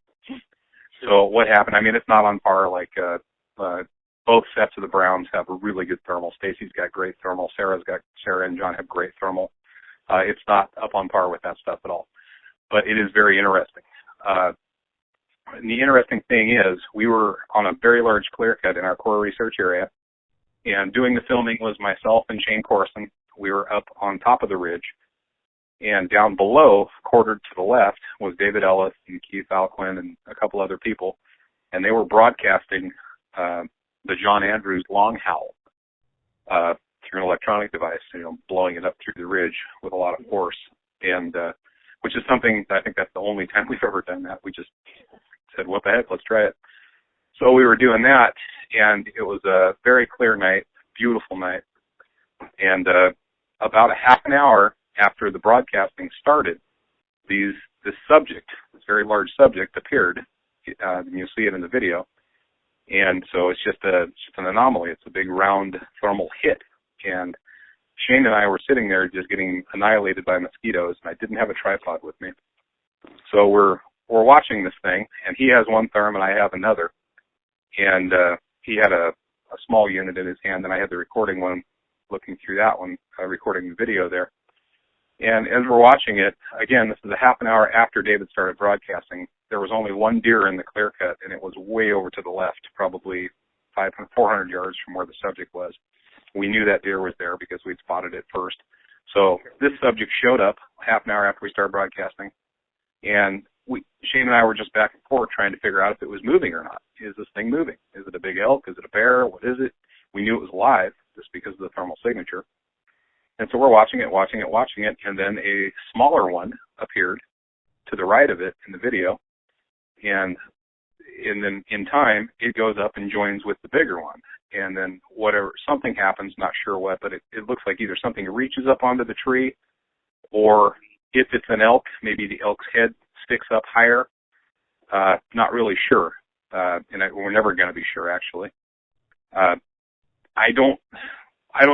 So what happened? I mean, it's not on par. Like both sets of the Browns have a really good thermal. Stacy's got great thermal. Sarah and John have great thermal. It's not up on par with that stuff at all, but it is very interesting. And the interesting thing is, we were on a very large clear cut in our core research area, and doing the filming was myself and Shane Corson. We were up on top of the ridge, and down below, quartered to the left, was David Ellis and Keith Alquin and a couple other people, and they were broadcasting the John Andrews long howl through an electronic device, blowing it up through the ridge with a lot of force, and which is something, I think that's the only time we've ever done that. We just said, what the heck, let's try it. So we were doing that, and it was a very clear night, beautiful night, and about a half an hour after the broadcasting started, this very large subject appeared, and you'll see it in the video. And so it's just an anomaly. It's a big round thermal hit. And Shane and I were sitting there just getting annihilated by mosquitoes, and I didn't have a tripod with me. So we're watching this thing, and he has one therm and I have another. And he had a small unit in his hand, and I had the recording one, looking through that one, recording the video there. And as we're watching it, again, this is a half an hour after David started broadcasting. There was only one deer in the clear cut, and it was way over to the left, probably 400 yards from where the subject was. We knew that deer was there because we'd spotted it first. So this subject showed up half an hour after we started broadcasting, and Shane and I were just back and forth trying to figure out if it was moving or not. Is this thing moving? Is it a big elk? Is it a bear? What is it? We knew it was live just because of the thermal signature. And so we're watching it, and then a smaller one appeared to the right of it in the video, and then in time, it goes up and joins with the bigger one. And then something happens, not sure what, but it looks like either something reaches up onto the tree, or if it's an elk, maybe the elk's head sticks up higher. Not really sure, we're never going to be sure, actually. I don't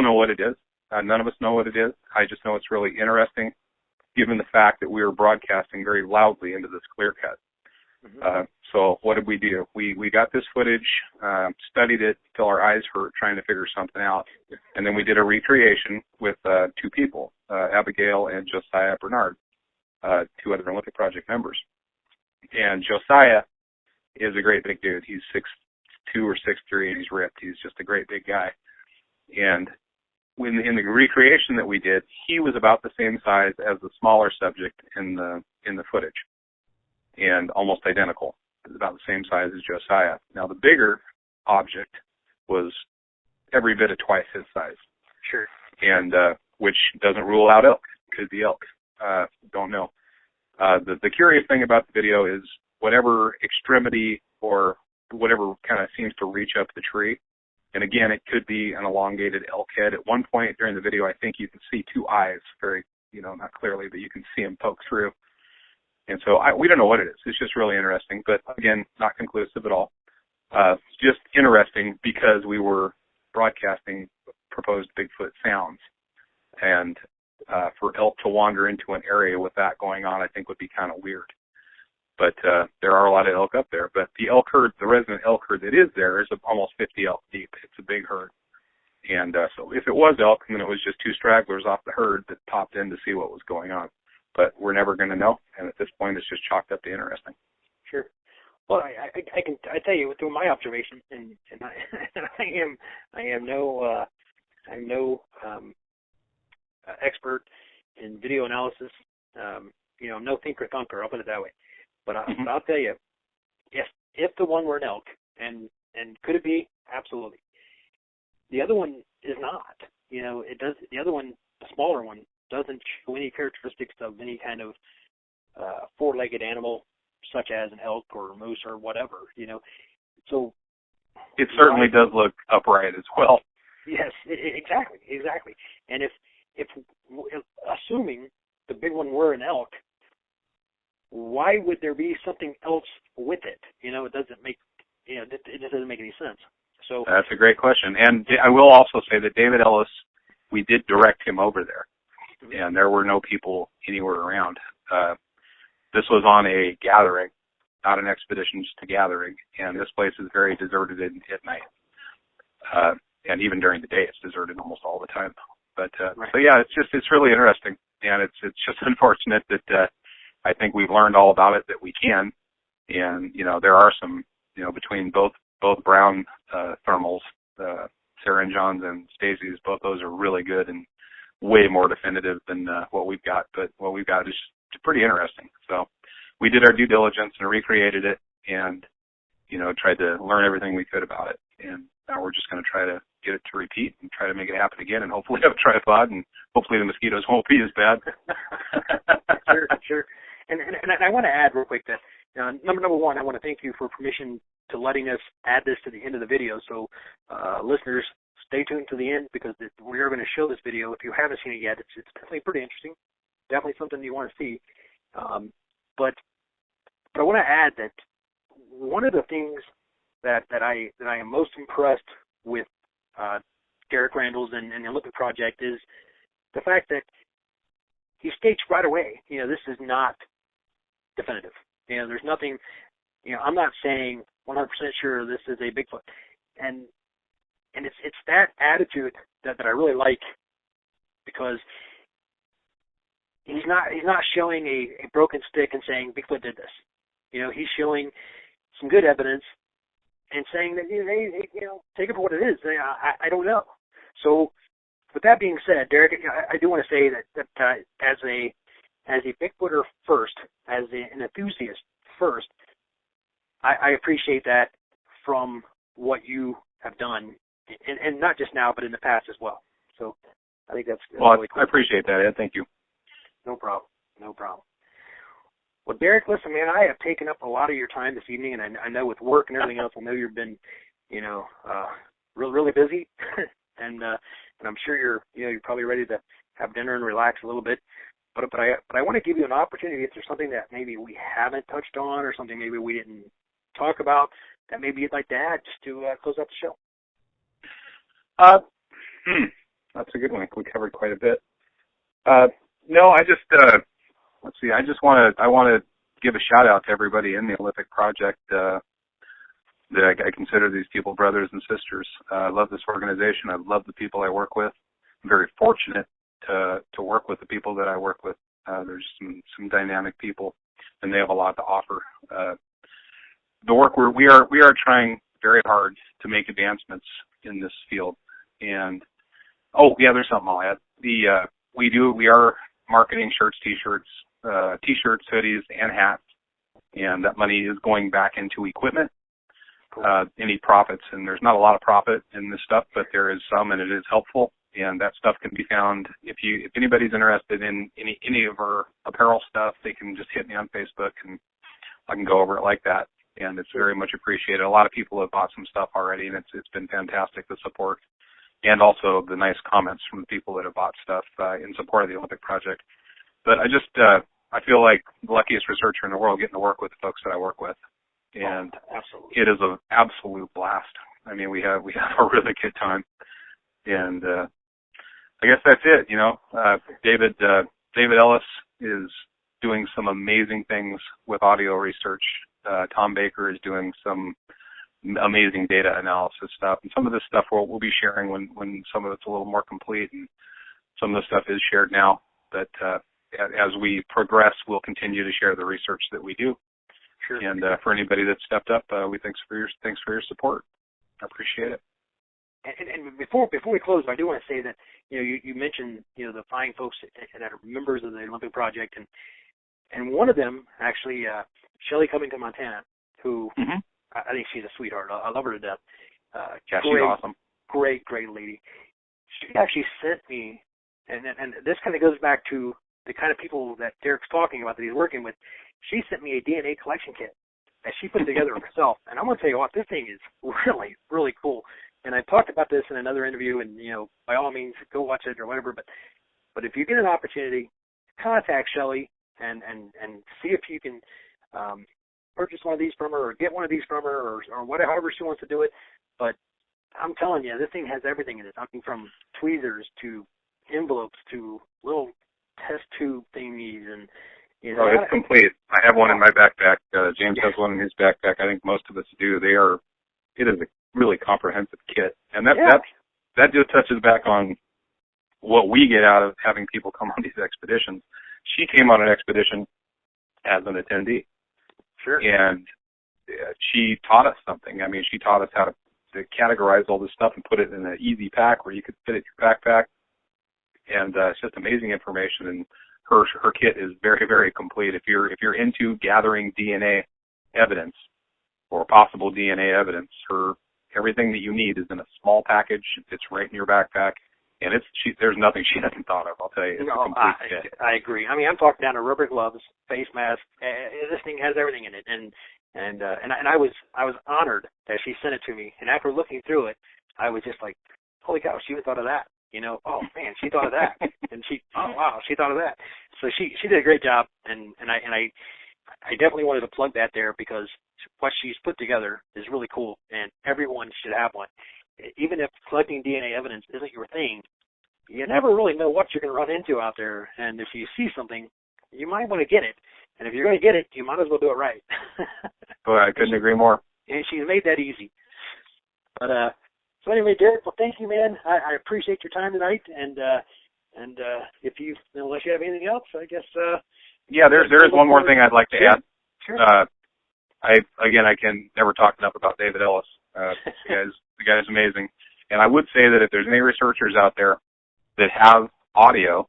know what it is. None of us know what it is. I just know it's really interesting, given the fact that we were broadcasting very loudly into this clear cut. Mm-hmm. So what did we do? We got this footage, studied it till our eyes hurt trying to figure something out, and then we did a recreation with two people, Abigail and Josiah Bernard, two other Olympic Project members. And Josiah is a great big dude. He's 6'2" or 6'3", and he's ripped. He's just a great big guy. And in the recreation that we did, he was about the same size as the smaller subject in the footage, and almost identical. It was about the same size as Josiah. Now, the bigger object was every bit of twice his size. Sure. And which doesn't rule out elk. Could be elk. Don't know. The curious thing about the video is whatever extremity or whatever kind of seems to reach up the tree. And again, it could be an elongated elk head. At one point during the video, I think you can see two eyes very, not clearly, but you can see them poke through. And so we don't know what it is. It's just really interesting, but again, not conclusive at all. Just interesting because we were broadcasting proposed Bigfoot sounds. And for elk to wander into an area with that going on, I think would be kind of weird. But there are a lot of elk up there. But the elk herd, the resident elk herd that is there is almost 50 elk deep. It's a big herd. And so if it was elk, then it was just two stragglers off the herd that popped in to see what was going on. But we're never going to know. And at this point, it's just chalked up to interesting. Sure. Well, I tell you through my observation, and I am no expert in video analysis. No thinker thunker. I'll put it that way. But I'll tell you, if the one were an elk, and could it be? Absolutely. The other one is not. It does. The other one, the smaller one, doesn't show any characteristics of any kind of four-legged animal, such as an elk or a moose or whatever. So it certainly does look upright as well. Yes, exactly. And if assuming the big one were an elk, why would there be something else with it? It doesn't make it just doesn't make any sense. So that's a great question. And I will also say that David Ellis, we did direct him over there, and there were no people anywhere around. This was on a gathering, not an expedition, just a gathering, and this place is very deserted at night. And even during the day, it's deserted almost all the time. But right. So yeah, it's really interesting, and it's just unfortunate that I think we've learned all about it that we can, and there are some between both brown thermals, Sarah and John's and Stacy's, both those are really good and way more definitive than what we've got. But what we've got is pretty interesting. So we did our due diligence and recreated it, and tried to learn everything we could about it. And now we're just going to try to get it to repeat and try to make it happen again, and hopefully have a tripod, and hopefully the mosquitoes won't be as bad. Sure. And I want to add real quick that number one, I want to thank you for permission to letting us add this to the end of the video. So listeners, stay tuned to the end, because we are going to show this video. If you haven't seen it yet, it's definitely pretty interesting. Definitely something you want to see. But I want to add that one of the things that I am most impressed with Derek Randles and the Olympic Project is the fact that he states right away, this is not definitive. There's nothing, I'm not saying 100% sure this is a Bigfoot. And it's that attitude that I really like, because he's not showing a broken stick and saying Bigfoot did this. He's showing some good evidence and saying that hey, take it for what it is. I don't know. So with that being said, Derek, I do want to say that as a Bigfooter first, as an enthusiast first, I appreciate that from what you have done, and not just now, but in the past as well. So I think that's really cool. I appreciate that, Ed. Thank you. No problem. Well, Derek, listen, man, I have taken up a lot of your time this evening, and I know with work and everything else, I know you've been, really busy, and I'm sure you're probably ready to have dinner and relax a little bit. But I want to give you an opportunity if there's something that maybe we haven't touched on or something maybe we didn't talk about that maybe you'd like to add just to close out the show. That's a good one. We covered quite a bit. No, I just let's see. I want to give a shout out to everybody in the Olympic Project. That I consider these people brothers and sisters. I love this organization. I love the people I work with. I'm very fortunate to work with the people that I work with. There's some dynamic people, and they have a lot to offer. The work we are trying very hard to make advancements in this field. And there's something I'll add. We are marketing shirts, t-shirts, hoodies, and hats, and that money is going back into equipment. Any profits, and there's not a lot of profit in this stuff, but there is some, and it is helpful. And that stuff can be found if anybody's interested in any of our apparel stuff, they can just hit me on Facebook, and I can go over it like that. And it's very much appreciated. A lot of people have bought some stuff already, and it's been fantastic, the support, and also the nice comments from the people that have bought stuff in support of the Olympic Project. But I feel like the luckiest researcher in the world getting to work with the folks that I work with. And it is an absolute blast. I mean, we have a really good time. And I guess that's it. David Ellis is doing some amazing things with audio research. Tom Baker is doing some amazing data analysis stuff. And some of this stuff we'll be sharing when some of it's a little more complete, and some of the stuff is shared now. But as we progress, we'll continue to share the research that we do. Sure. And for anybody that stepped up, we thanks for your support. I appreciate it. And before we close, I do want to say that you mentioned the fine folks that are members of the Olympic Project, and one of them actually, Shelley Covington, Montana, who I think she's a sweetheart. I love her to death. Yeah, she's awesome. Great lady. She actually sent me, and this kind of goes back to the kind of people that Derek's talking about that he's working with. She sent me a DNA collection kit that she put together herself, and I'm going to tell you what, this thing is really, really cool. And I talked about this in another interview, and by all means, go watch it or whatever. But if you get an opportunity, contact Shelley and see if you can purchase one of these from her, or get one of these from her, or whatever, however she wants to do it. But I'm telling you, this thing has everything in it. I mean, from tweezers to envelopes to little test tube thingies, and it's complete. I have one in my backpack. James has one in his backpack. I think most of us do. It is a really comprehensive kit, and that just touches back on what we get out of having people come on these expeditions. She came on an expedition as an attendee. Sure. And she taught us something. I mean, she taught us how to categorize all this stuff and put it in an easy pack where you could fit it in your backpack. And it's just amazing information. And her kit is very, very complete. If you're into gathering DNA evidence or possible DNA evidence, everything that you need is in a small package. It's right in your backpack. And there's nothing she hasn't thought of, I'll tell you. It's a complete kit. I agree. I mean, I'm talking down to rubber gloves, face mask. This thing has everything in it, and I was honored that she sent it to me. And after looking through it, I was just like, holy cow, she even thought of that. Oh man, she thought of that, and she thought of that. So she did a great job, and I definitely wanted to plug that there because what she's put together is really cool, and everyone should have one. Even if collecting DNA evidence isn't your thing, you never really know what you're going to run into out there. And if you see something, you might want to get it. And if you're going to get it, you might as well do it right. Boy, I couldn't agree more. And she's made that easy. But so anyway, Derek, well, thank you, man. I appreciate your time tonight. And And if you, unless you have anything else, I guess. Yeah, there is one more thing I'd like to add. Sure. I can never talk enough about David Ellis. The guy's amazing. And I would say that if there's any researchers out there that have audio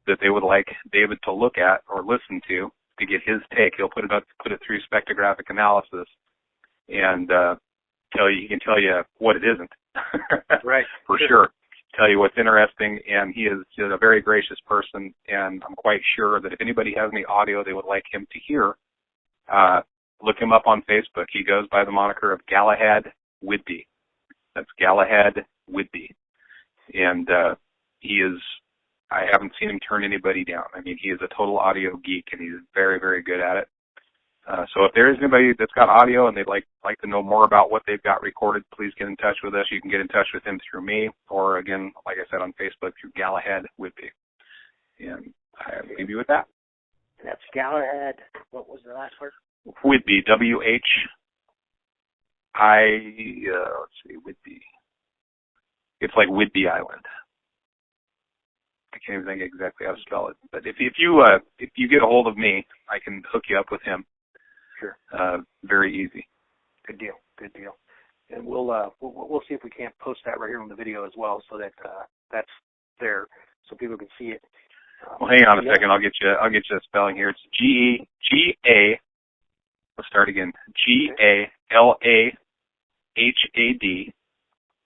that they would like David to look at or listen to get his take, he'll put it through spectrographic analysis, and he can tell you what it isn't. Right. For sure. Tell you what's interesting, and he is just a very gracious person, and I'm quite sure that if anybody has any audio they would like him to hear, look him up on Facebook. He goes by the moniker of Galahad Whitby. That's Galahad Whitby. And he is, I haven't seen him turn anybody down. I mean, he is a total audio geek, and he's very, very good at it. So if there is anybody that's got audio and they'd like to know more about what they've got recorded, please get in touch with us. You can get in touch with him through me, or again, like I said, on Facebook through Galahad Whitby. And I'll leave you with that. That's Galahad. What was the last word? Whitby, W-H-I, let's see, Whitby. It's like Whidbey Island. I can't even think exactly how to spell it. But if you get a hold of me, I can hook you up with him. Sure. Very easy. Good deal. And we'll see if we can't post that right here on the video as well, so that that's there so people can see it. Well, hang on a second. I'll get you the spelling here. It's G-A. Let's start again. G-A-L-A-H-A-D.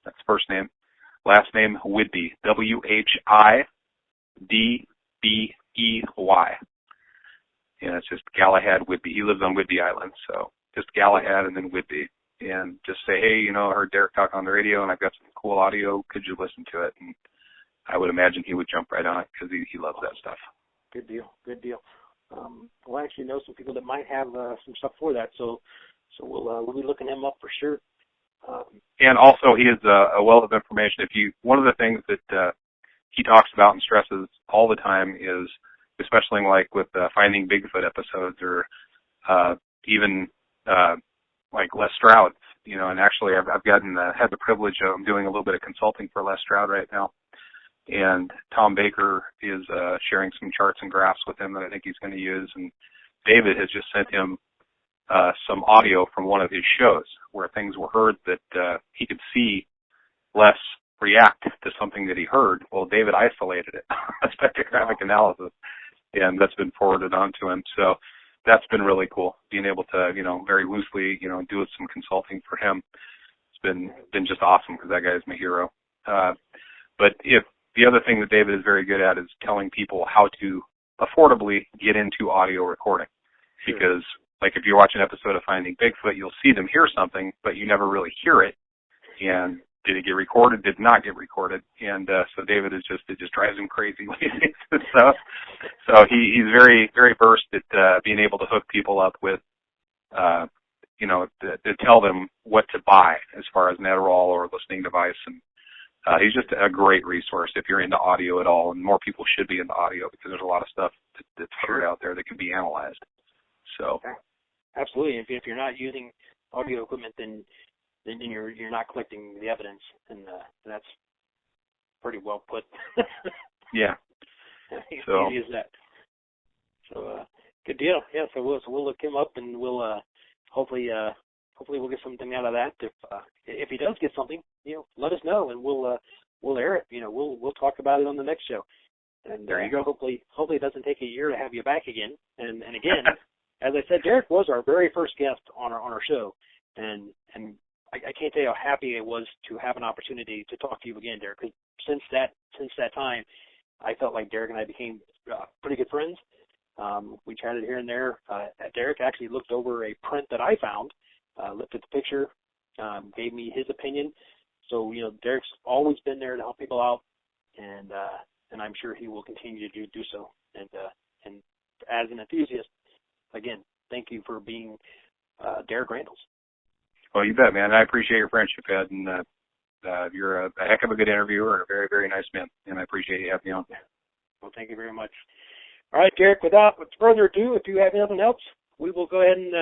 That's first name. Last name Whidbey. W-H-I-D-B-E-Y. And it's just Galahad Whitby. He lives on Whidbey Island, so just Galahad and then Whitby. And just say, hey, I heard Derek talk on the radio, and I've got some cool audio. Could you listen to it? And I would imagine he would jump right on it because he loves that stuff. Good deal. We'll actually know some people that might have some stuff for that, so we'll be looking him up for sure. And also, he is a wealth of information. One of the things that he talks about and stresses all the time is, especially like with Finding Bigfoot episodes, or even like Les Stroud, and actually I've had the privilege of doing a little bit of consulting for Les Stroud right now. And Tom Baker is sharing some charts and graphs with him that I think he's going to use. And David has just sent him some audio from one of his shows where things were heard that he could see Les react to something that he heard. Well, David isolated it, a spectrographic analysis, and that's been forwarded on to him. So that's been really cool, being able to, very loosely, do some consulting for him. It's been just awesome because that guy is my hero. But if the other thing that David is very good at is telling people how to affordably get into audio recording. Sure. Because, like, if you watch an episode of Finding Bigfoot, you'll see them hear something, but you never really hear it. And did it get recorded? Did it not get recorded? And so David it just drives him crazy. So he's very, very versed at being able to hook people up with, to tell them what to buy as far as an Adderall or listening device. And he's just a great resource if you're into audio at all, and more people should be into audio because there's a lot of stuff that's heard out there that can be analyzed. So, absolutely. If you're not using audio equipment, then you're not collecting the evidence, and that's pretty well put. Yeah. So easy as that. So good deal. Yeah. So we'll look him up, and we'll hopefully we'll get something out of that. If he does get something, let us know, and we'll air it. We'll talk about it on the next show. And there you go. Hopefully it doesn't take a year to have you back again. And again, as I said, Derek was our very first guest on our show, and I can't tell you how happy I was to have an opportunity to talk to you again, Derek. Because since that time, I felt like Derek and I became pretty good friends. We chatted here and there. Derek actually looked over a print that I found, looked at the picture, gave me his opinion. So Derek's always been there to help people out, and I'm sure he will continue to do so. And as an enthusiast, again, thank you for being Derek Randles. Well, you bet, man. I appreciate your friendship, Ed, and you're a heck of a good interviewer and a very, very nice man, and I appreciate you having me on. Well, thank you very much. All right, Derek, without further ado, if you have anything else, we will go ahead and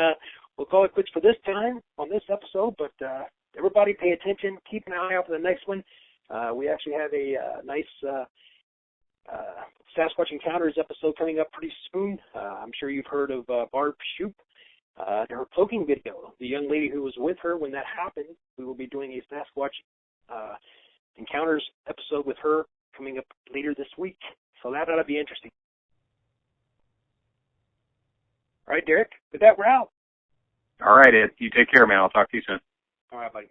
we'll call it quits for this time on this episode, but everybody pay attention. Keep an eye out for the next one. We actually have a nice Sasquatch Encounters episode coming up pretty soon. I'm sure you've heard of Barb Shoop. Her cloaking video, the young lady who was with her when that happened, we will be doing a Sasquatch Encounters episode with her coming up later this week. So that ought to be interesting. All right, Derek, with that, we're out. All right, Ed. You take care, man. I'll talk to you soon. All right, buddy.